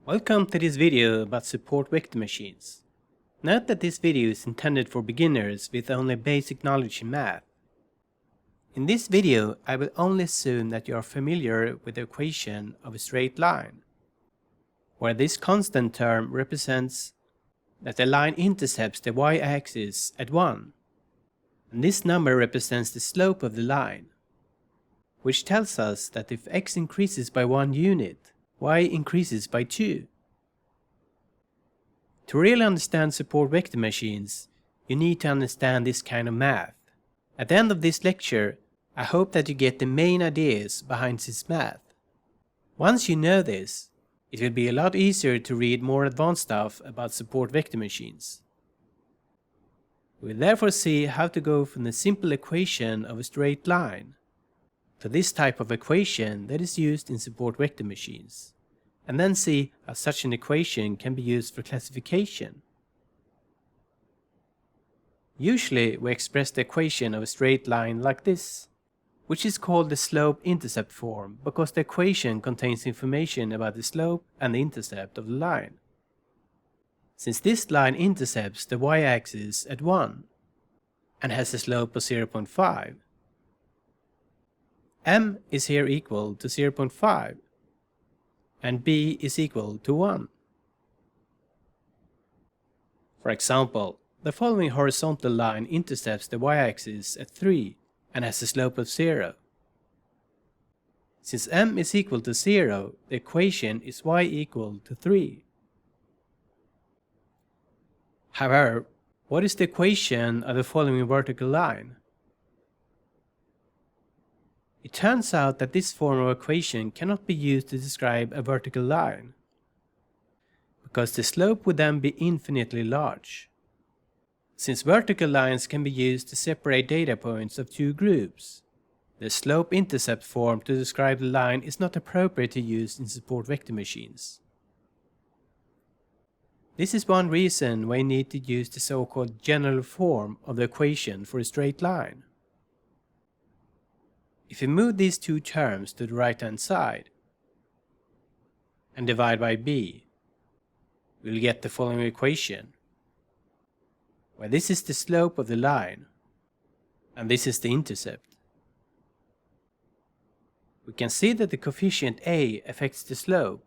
Welcome to this video about support vector machines. Note that this video is intended for beginners with only basic knowledge in math. In this video, I will only assume that you are familiar with the equation of a straight line, where this constant term represents that the line intercepts the y-axis at 1, and this number represents the slope of the line, which tells us that if x increases by 1 unit, y increases by 2. To really understand support vector machines, you need to understand this kind of math. At the end of this lecture, I hope that you get the main ideas behind this math. Once you know this, it will be a lot easier to read more advanced stuff about support vector machines. We will therefore see how to go from the simple equation of a straight line to this type of equation that is used in support vector machines, and then see how such an equation can be used for classification. Usually we express the equation of a straight line like this, which is called the slope-intercept form because the equation contains information about the slope and the intercept of the line. Since this line intercepts the y-axis at 1 and has a slope of 0.5, m is here equal to 0.5 and b is equal to 1. For example, the following horizontal line intercepts the y-axis at 3 and has a slope of 0. Since m is equal to 0, the equation is y equal to 3. However, what is the equation of the following vertical line? It turns out that this form of equation cannot be used to describe a vertical line, because the slope would then be infinitely large. Since vertical lines can be used to separate data points of two groups, the slope-intercept form to describe the line is not appropriate to use in support vector machines. This is one reason why you need to use the so-called general form of the equation for a straight line. If we move these two terms to the right-hand side and divide by b, we'll get the following equation, where this is the slope of the line and this is the intercept. We can see that the coefficient a affects the slope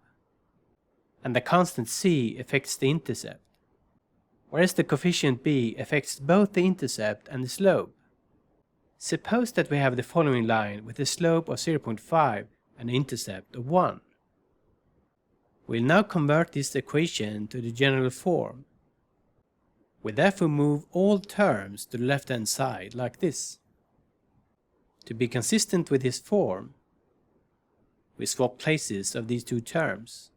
and the constant c affects the intercept, whereas the coefficient b affects both the intercept and the slope. Suppose that we have the following line with a slope of 0.5 and an intercept of 1. We'll now convert this equation to the general form. We therefore move all terms to the left-hand side like this. To be consistent with this form, we swap places of these two terms,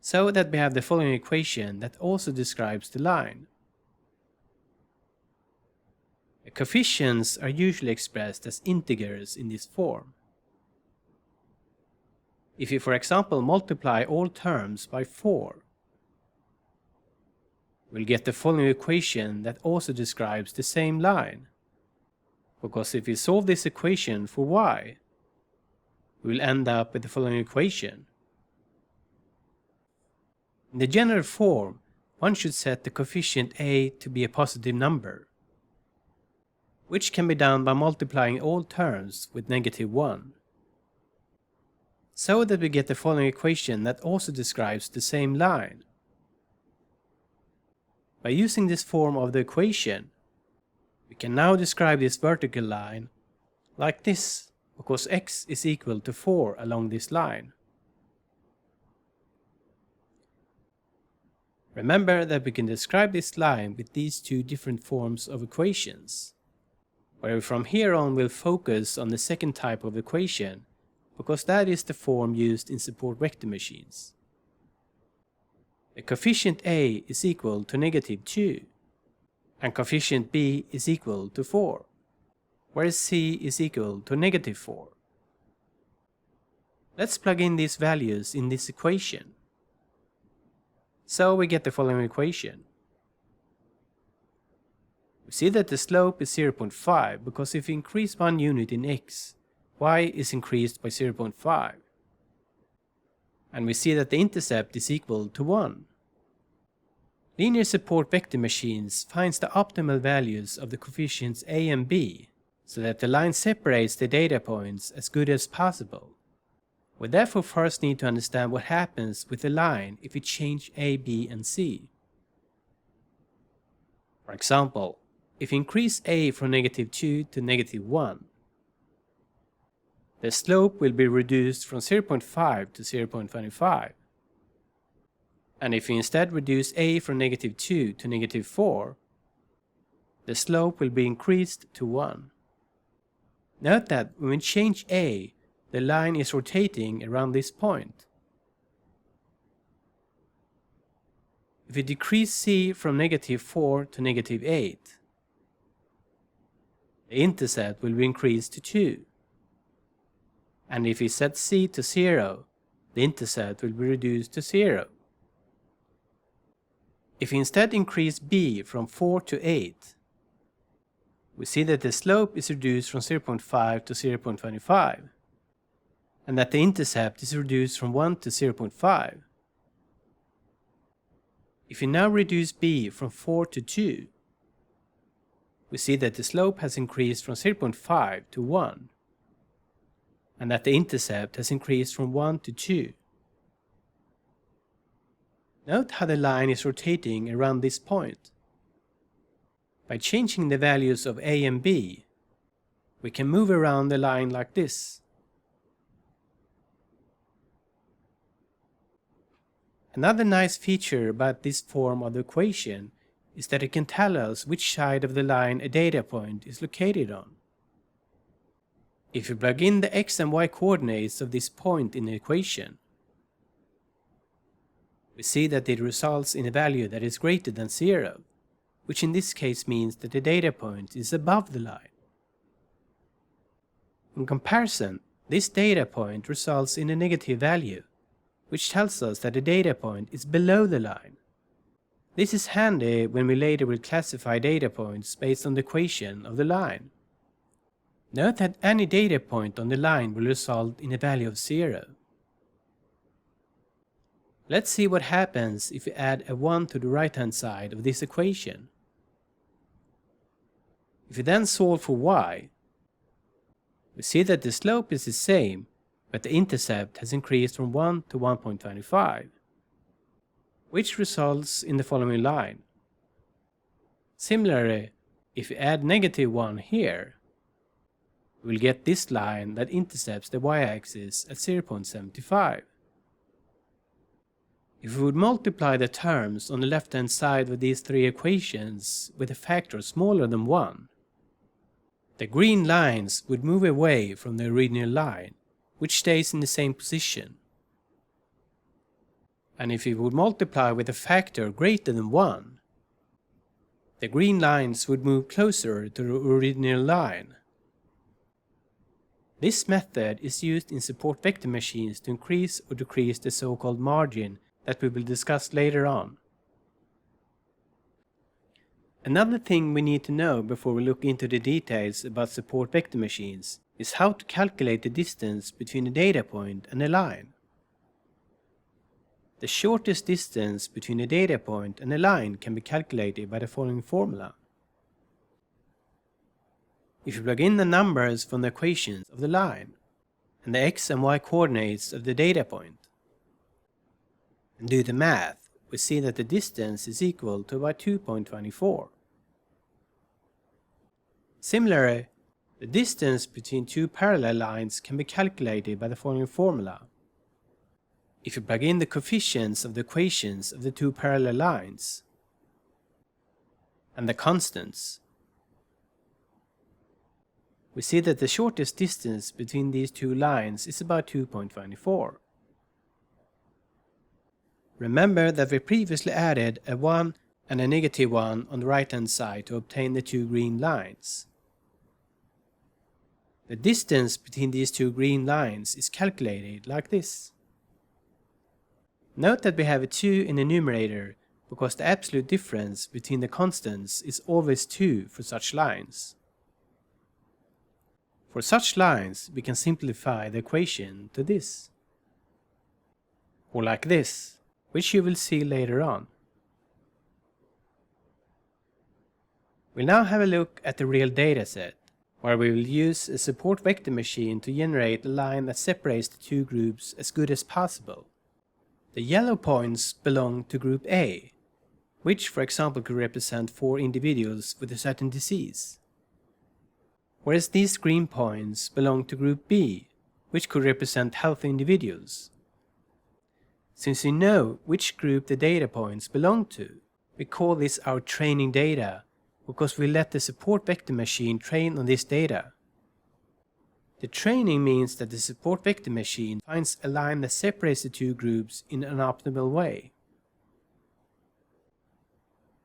so that we have the following equation that also describes the line. The coefficients are usually expressed as integers in this form. If you, for example, multiply all terms by 4, we'll get the following equation that also describes the same line, because if we solve this equation for y, we'll end up with the following equation. In the general form, one should set the coefficient a to be a positive number, which can be done by multiplying all terms with -1, so that we get the following equation that also describes the same line. By using this form of the equation, we can now describe this vertical line like this, because x is equal to 4 along this line. Remember that we can describe this line with these two different forms of equations, where from here on we'll focus on the second type of equation, because that is the form used in support vector machines. The coefficient a is equal to -2, and coefficient b is equal to 4, whereas c is equal to -4. Let's plug in these values in this equation. So we get the following equation. We see that the slope is 0.5 because if we increase 1 unit in x, y is increased by 0.5. and we see that the intercept is equal to 1. Linear support vector machines finds the optimal values of the coefficients a and b, so that the line separates the data points as good as possible. We therefore first need to understand what happens with the line if we change a, b, and c. For example, if we increase a from -2 to -1, the slope will be reduced from 0.5 to 0.25. And if we instead reduce a from -2 to -4, the slope will be increased to 1. Note that when we change a, the line is rotating around this point. If we decrease c from -4 to -8, the intercept will be increased to 2. And if we set c to 0, the intercept will be reduced to 0. If we instead increase b from 4 to 8, we see that the slope is reduced from 0.5 to 0.25, and that the intercept is reduced from 1 to 0.5. If we now reduce b from 4 to 2, we see that the slope has increased from 0.5 to 1, and that the intercept has increased from 1 to 2. Note how the line is rotating around this point. By changing the values of a and b, we can move around the line like this. Another nice feature about this form of the equation is that it can tell us which side of the line a data point is located on. If we plug in the x and y coordinates of this point in the equation, we see that it results in a value that is greater than 0, which in this case means that the data point is above the line. In comparison, this data point results in a negative value, which tells us that the data point is below the line. This is handy when we later will classify data points based on the equation of the line. Note that any data point on the line will result in a value of 0. Let's see what happens if we add a 1 to the right-hand side of this equation. If we then solve for y, we see that the slope is the same, but the intercept has increased from 1 to 1.25, which results in the following line. Similarly, if we add -1 here, we will get this line that intercepts the y-axis at 0.75. If we would multiply the terms on the left-hand side of these three equations with a factor smaller than 1, the green lines would move away from the original line, which stays in the same position. And if we would multiply with a factor greater than 1, the green lines would move closer to the original line. This method is used in support vector machines to increase or decrease the so-called margin that we will discuss later on. Another thing we need to know before we look into the details about support vector machines is how to calculate the distance between a data point and a line. The shortest distance between a data point and a line can be calculated by the following formula. If you plug in the numbers from the equations of the line and the x and y coordinates of the data point and do the math, we see that the distance is equal to about 2.24. Similarly, the distance between two parallel lines can be calculated by the following formula. If you plug in the coefficients of the equations of the two parallel lines and the constants, we see that the shortest distance between these two lines is about 2.24. Remember that we previously added a 1 and a -1 on the right-hand side to obtain the two green lines. The distance between these two green lines is calculated like this. Note that we have a 2 in the numerator because the absolute difference between the constants is always 2 for such lines. For such lines, we can simplify the equation to this. or like this, which you will see later on. We'll now have a look at the real dataset, where we will use a support vector machine to generate a line that separates the two groups as good as possible. The yellow points belong to group A, which for example could represent 4 individuals with a certain disease. Whereas these green points belong to group B, which could represent healthy individuals. Since we know which group the data points belong to, we call this our training data, because we let the support vector machine train on this data. The training means that the support vector machine finds a line that separates the two groups in an optimal way.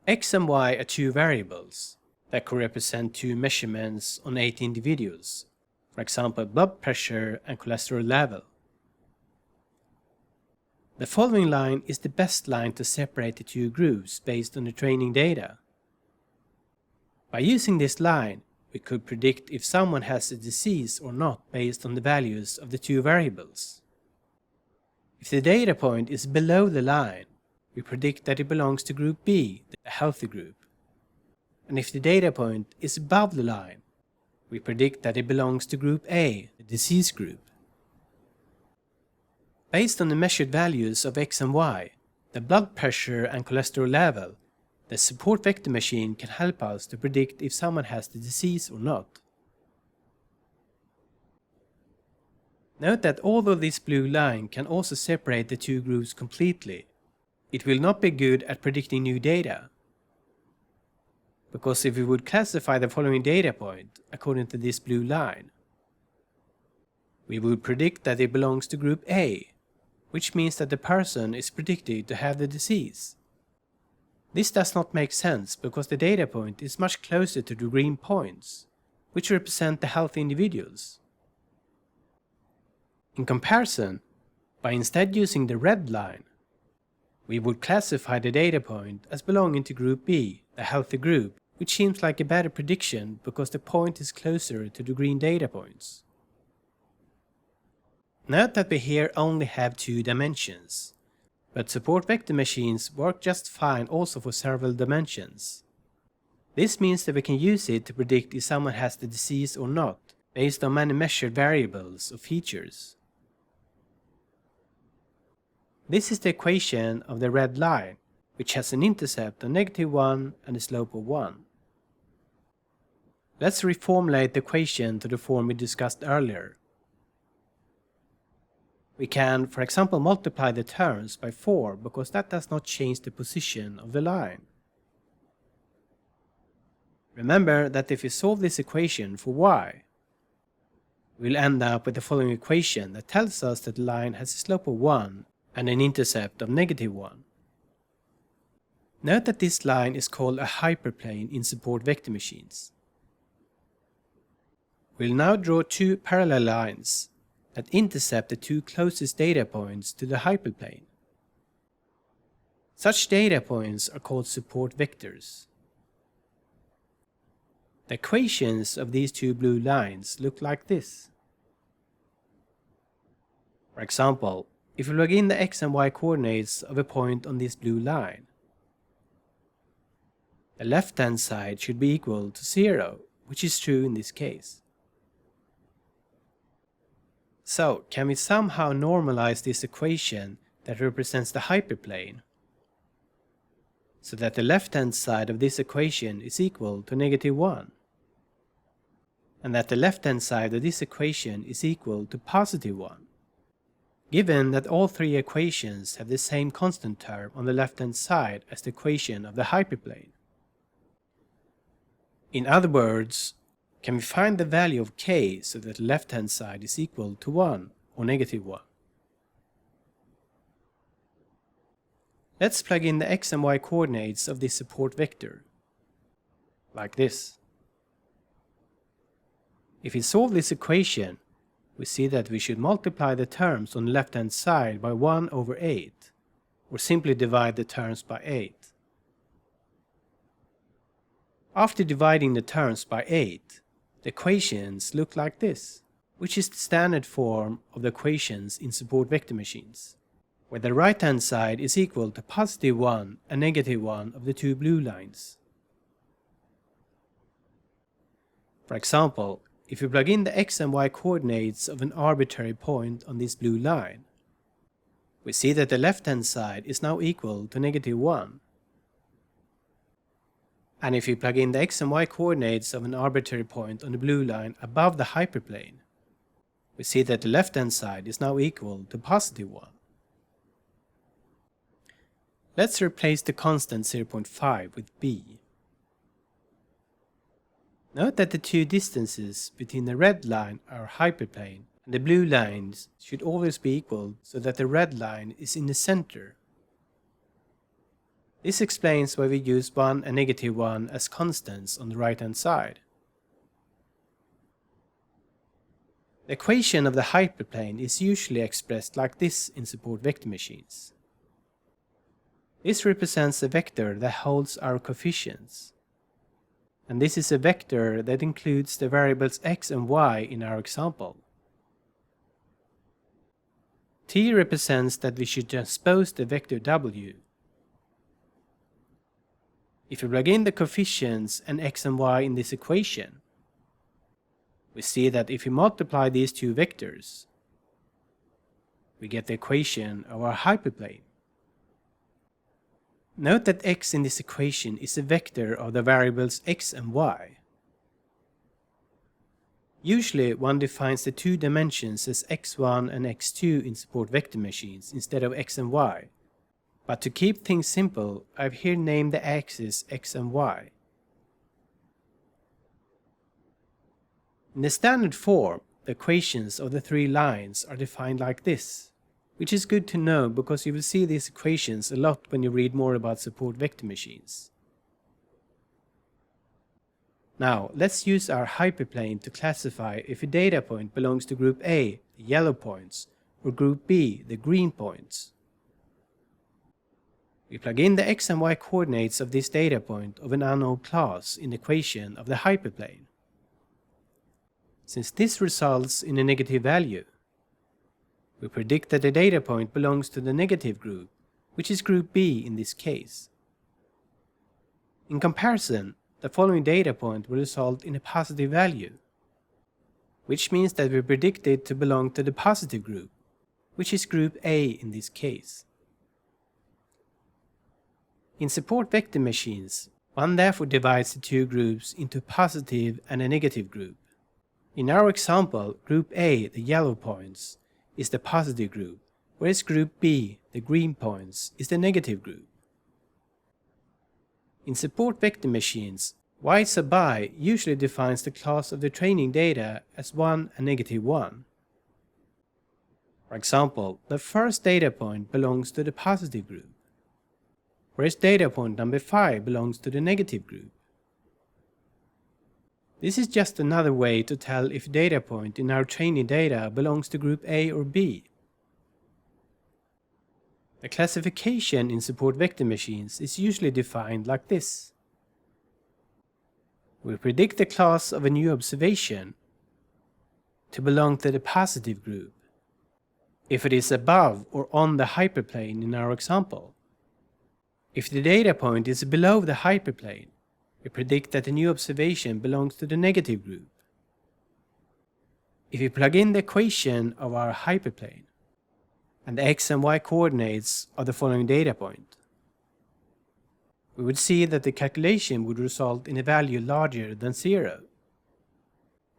X and Y are two variables that could represent 2 measurements on 8 individuals, for example blood pressure and cholesterol level. The following line is the best line to separate the two groups based on the training data. By using this line, we could predict if someone has a disease or not based on the values of the two variables. If the data point is below the line, we predict that it belongs to group B, the healthy group. And if the data point is above the line, we predict that it belongs to group A, the disease group. Based on the measured values of X and Y, the blood pressure and cholesterol level, the support vector machine can help us to predict if someone has the disease or not. Note that although this blue line can also separate the two groups completely, it will not be good at predicting new data. Because if we would classify the following data point according to this blue line, we would predict that it belongs to group A, which means that the person is predicted to have the disease. This does not make sense because the data point is much closer to the green points, which represent the healthy individuals. In comparison, by instead using the red line, we would classify the data point as belonging to group B, the healthy group, which seems like a better prediction because the point is closer to the green data points. Note that we here only have 2 dimensions. But support vector machines work just fine also for several dimensions. This means that we can use it to predict if someone has the disease or not, based on many measured variables or features. This is the equation of the red line, which has an intercept of -1 and a slope of 1. Let's reformulate the equation to the form we discussed earlier. We can, for example, multiply the terms by 4 because that does not change the position of the line. Remember that if we solve this equation for y, we'll end up with the following equation that tells us that the line has a slope of 1 and an intercept of -1. Note that this line is called a hyperplane in support vector machines. We'll now draw 2 parallel lines that intercept the 2 closest data points to the hyperplane. Such data points are called support vectors. The equations of these 2 blue lines look like this. For example, if we plug in the x and y coordinates of a point on this blue line, the left-hand side should be equal to 0, which is true in this case. So, can we somehow normalize this equation that represents the hyperplane, so that the left-hand side of this equation is equal to -1, and that the left-hand side of this equation is equal to +1, given that all 3 equations have the same constant term on the left-hand side as the equation of the hyperplane? In other words, can we find the value of k so that the left-hand side is equal to 1 or -1? Let's plug in the x and y coordinates of this support vector, like this. If we solve this equation, we see that we should multiply the terms on the left-hand side by 1/8, or simply divide the terms by 8. After dividing the terms by 8, the equations look like this, which is the standard form of the equations in support vector machines. where the right hand side is equal to +1 and -1 of the two blue lines. For example, if we plug in the x and y coordinates of an arbitrary point on this blue line, we see that the left hand side is now equal to -1. And if we plug in the x and y coordinates of an arbitrary point on the blue line above the hyperplane, we see that the left hand side is now equal to +1. Let's replace the constant 0.5 with b. Note that the two distances between the red line, our hyperplane, and the blue lines should always be equal so that the red line is in the center. This explains why we use 1 and -1 as constants on the right hand side. The equation of the hyperplane is usually expressed like this in support vector machines. This represents a vector that holds our coefficients. And this is a vector that includes the variables x and y in our example. T represents that we should transpose the vector w. If we plug in the coefficients and x and y in this equation, we see that if we multiply these two vectors, we get the equation of our hyperplane. Note that x in this equation is a vector of the variables x and y. Usually one defines the two dimensions as x1 and x2 in support vector machines instead of x and y, but to keep things simple, I've here named the axes x and y. In the standard form, the equations of the three lines are defined like this, which is good to know because you will see these equations a lot when you read more about support vector machines. Now, let's use our hyperplane to classify if a data point belongs to group A, the yellow points, or group B, the green points. We plug in the x and y coordinates of this data point of an unknown class in the equation of the hyperplane. Since this results in a negative value, we predict that the data point belongs to the negative group, which is group B in this case. In comparison, the following data point will result in a positive value, which means that we predict it to belong to the positive group, which is group A in this case. In support vector machines, one therefore divides the two groups into a positive and a negative group. In our example, group A, the yellow points, is the positive group, whereas group B, the green points, is the negative group. In support vector machines, y sub I usually defines the class of the training data as 1 and -1. For example, the first data point belongs to the positive group, whereas data point number 5 belongs to the negative group. This is just another way to tell if data point in our training data belongs to group A or B. The classification in support vector machines is usually defined like this. We predict the class of a new observation to belong to the positive group if it is above or on the hyperplane in our example. If the data point is below the hyperplane, we predict that the new observation belongs to the negative group. If we plug in the equation of our hyperplane and the x and y coordinates of the following data point, we would see that the calculation would result in a value larger than 0,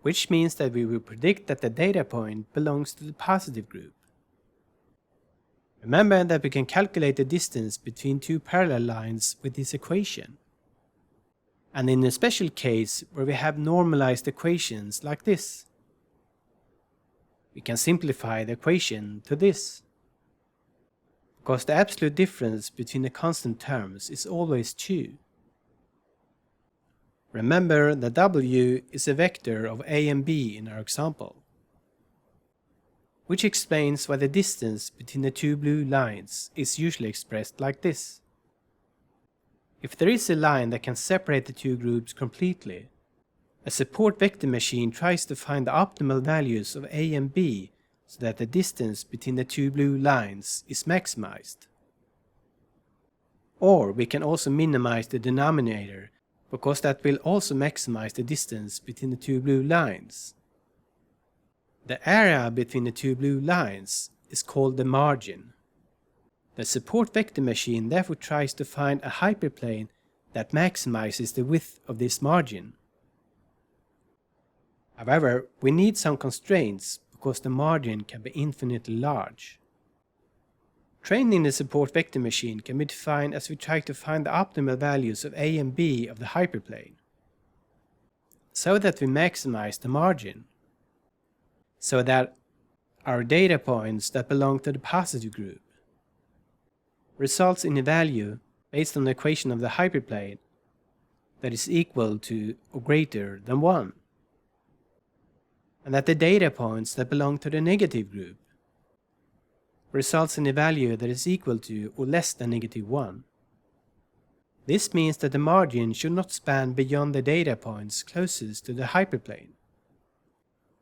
which means that we will predict that the data point belongs to the positive group. Remember that we can calculate the distance between two parallel lines with this equation. And in a special case where we have normalized equations like this, we can simplify the equation to this, because the absolute difference between the constant terms is always 2. Remember that W is a vector of A and B in our example, which explains why the distance between the two blue lines is usually expressed like this. If there is a line that can separate the two groups completely, a support vector machine tries to find the optimal values of A and B so that the distance between the two blue lines is maximized. Or we can also minimize the denominator, because that will also maximize the distance between the two blue lines. The area between the two blue lines is called the margin. The support vector machine therefore tries to find a hyperplane that maximizes the width of this margin. However, we need some constraints because the margin can be infinitely large. Training the support vector machine can be defined as we try to find the optimal values of a and b of the hyperplane, so that we maximize the margin, so that our data points that belong to the positive group results in a value based on the equation of the hyperplane that is equal to or greater than 1, and that the data points that belong to the negative group results in a value that is equal to or less than -1. This means that the margin should not span beyond the data points closest to the hyperplane.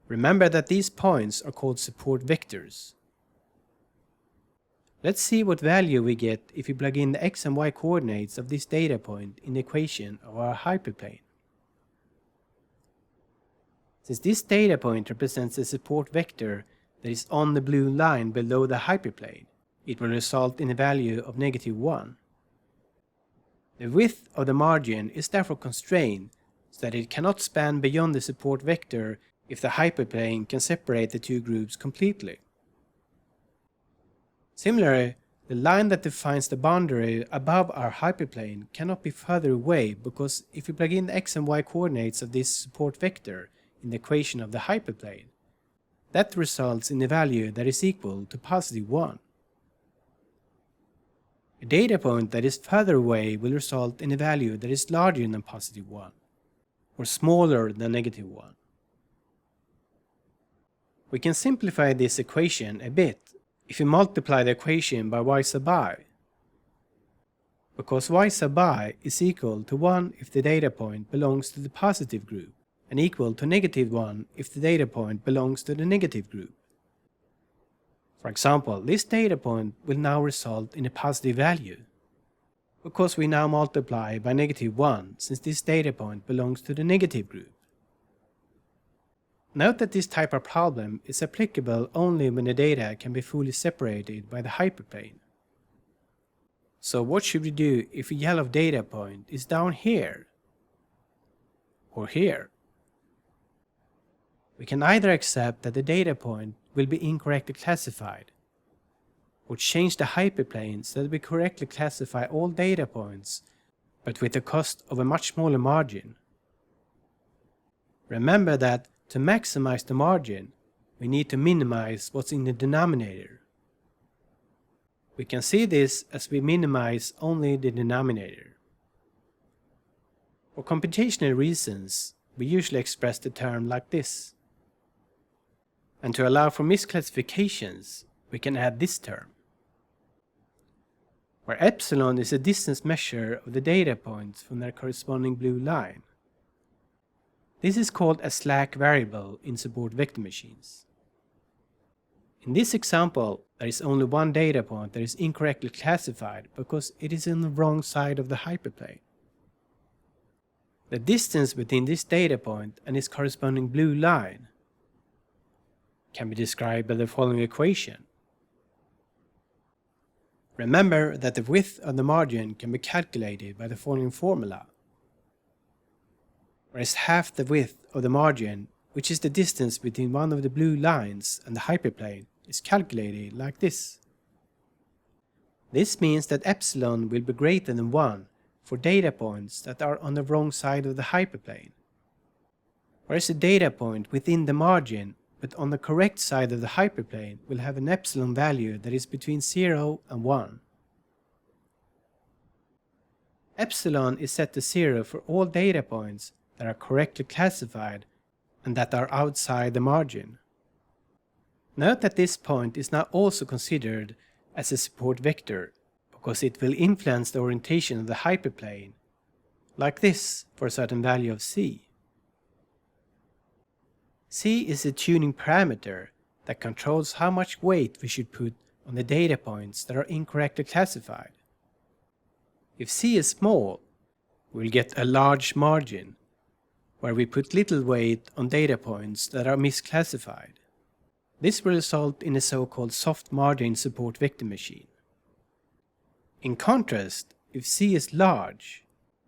Remember that these points are called support vectors. Let's see what value we get if we plug in the x and y coordinates of this data point in the equation of our hyperplane. Since this data point represents a support vector that is on the blue line below the hyperplane, it will result in a value of -1. The width of the margin is therefore constrained so that it cannot span beyond the support vector if the hyperplane can separate the two groups completely. Similarly, the line that defines the boundary above our hyperplane cannot be further away, because if we plug in the x and y coordinates of this support vector in the equation of the hyperplane, that results in a value that is equal to +1. A data point that is further away will result in a value that is larger than +1, or smaller than -1. We can simplify this equation a bit if we multiply the equation by y sub I, because y sub I is equal to 1 if the data point belongs to the positive group, and equal to -1 if the data point belongs to the negative group. For example, this data point will now result in a positive value, because we now multiply by -1 since this data point belongs to the negative group. Note that this type of problem is applicable only when the data can be fully separated by the hyperplane. So what should we do if a yellow data point is down here, or here? We can either accept that the data point will be incorrectly classified, or change the hyperplane so that we correctly classify all data points, but with the cost of a much smaller margin. Remember that to maximize the margin, we need to minimize what's in the denominator. We can see this as we minimize only the denominator. For computational reasons, we usually express the term like this. And to allow for misclassifications, we can add this term, where epsilon is a distance measure of the data points from their corresponding blue line. This is called a slack variable in support vector machines. In this example, there is only one data point that is incorrectly classified because it is on the wrong side of the hyperplane. The distance between this data point and its corresponding blue line can be described by the following equation. Remember that the width of the margin can be calculated by the following formula, whereas half the width of the margin, which is the distance between one of the blue lines and the hyperplane, is calculated like this. This means that epsilon will be greater than 1 for data points that are on the wrong side of the hyperplane, whereas a data point within the margin but on the correct side of the hyperplane will have an epsilon value that is between 0 and 1. Epsilon is set to 0 for all data points that are correctly classified and that are outside the margin. Note that this point is now also considered as a support vector, because it will influence the orientation of the hyperplane, like this for a certain value of c. C is a tuning parameter that controls how much weight we should put on the data points that are incorrectly classified. If C is small, we'll get a large margin, where we put little weight on data points that are misclassified. This will result in a so-called soft margin support vector machine. In contrast, if C is large,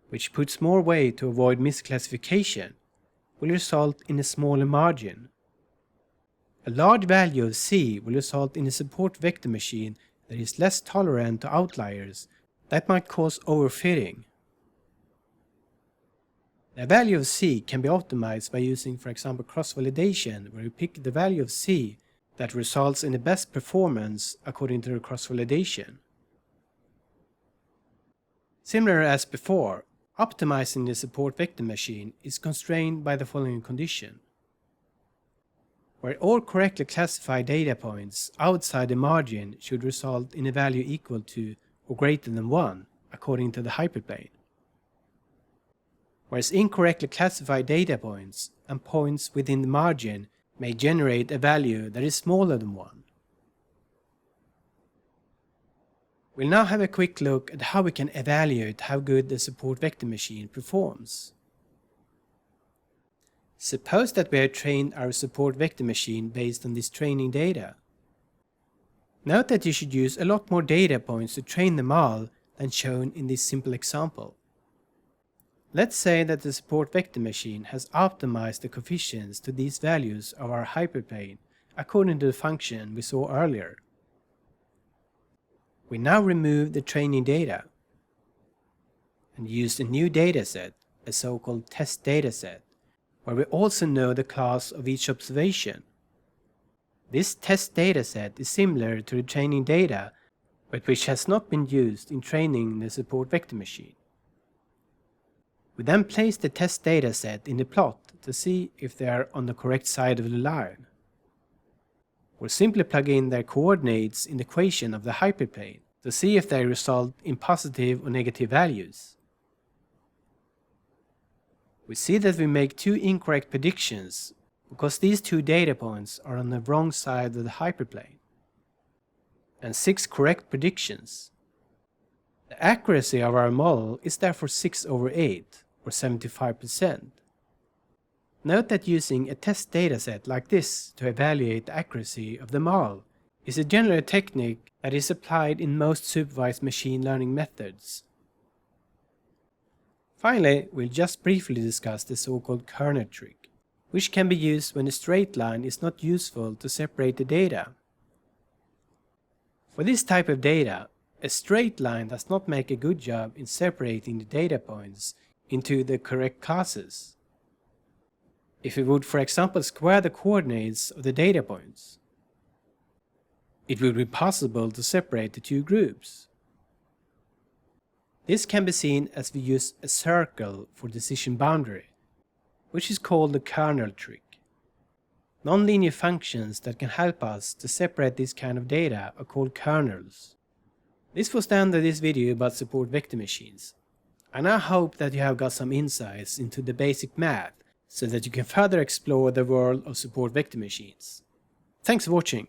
which puts more weight to avoid misclassification, will result in a smaller margin. A large value of C will result in a support vector machine that is less tolerant to outliers that might cause overfitting. The value of C can be optimized by using, for example, cross-validation, where you pick the value of C that results in the best performance according to the cross-validation. Similar as before, optimizing the support vector machine is constrained by the following condition, where all correctly classified data points outside the margin should result in a value equal to or greater than 1 according to the hyperplane, whereas incorrectly classified data points and points within the margin may generate a value that is smaller than 1. We'll now have a quick look at how we can evaluate how good the support vector machine performs. Suppose that we have trained our support vector machine based on this training data. Note that you should use a lot more data points to train them all than shown in this simple example. Let's say that the support vector machine has optimized the coefficients to these values of our hyperplane according to the function we saw earlier. We now remove the training data and use a new dataset, a so-called test dataset, where we also know the class of each observation. This test dataset is similar to the training data, but which has not been used in training the support vector machine. We then place the test dataset in the plot to see if they are on the correct side of the line. We'll simply plug in their coordinates in the equation of the hyperplane to see if they result in positive or negative values. We see that we make 2 incorrect predictions because these 2 data points are on the wrong side of the hyperplane, and 6 correct predictions. The accuracy of our model is therefore 6/8, or 75%. Note that using a test dataset like this to evaluate the accuracy of the model is a general technique that is applied in most supervised machine learning methods. Finally, we'll just briefly discuss the so-called kernel trick, which can be used when a straight line is not useful to separate the data. For this type of data, a straight line does not make a good job in separating the data points into the correct classes. If we would, for example, square the coordinates of the data points, it would be possible to separate the 2 groups. This can be seen as we use a circle for decision boundary, which is called the kernel trick. Nonlinear functions that can help us to separate this kind of data are called kernels. This was the end of this video about support vector machines. I now hope that you have got some insights into the basic math so that you can further explore the world of support vector machines. Thanks for watching.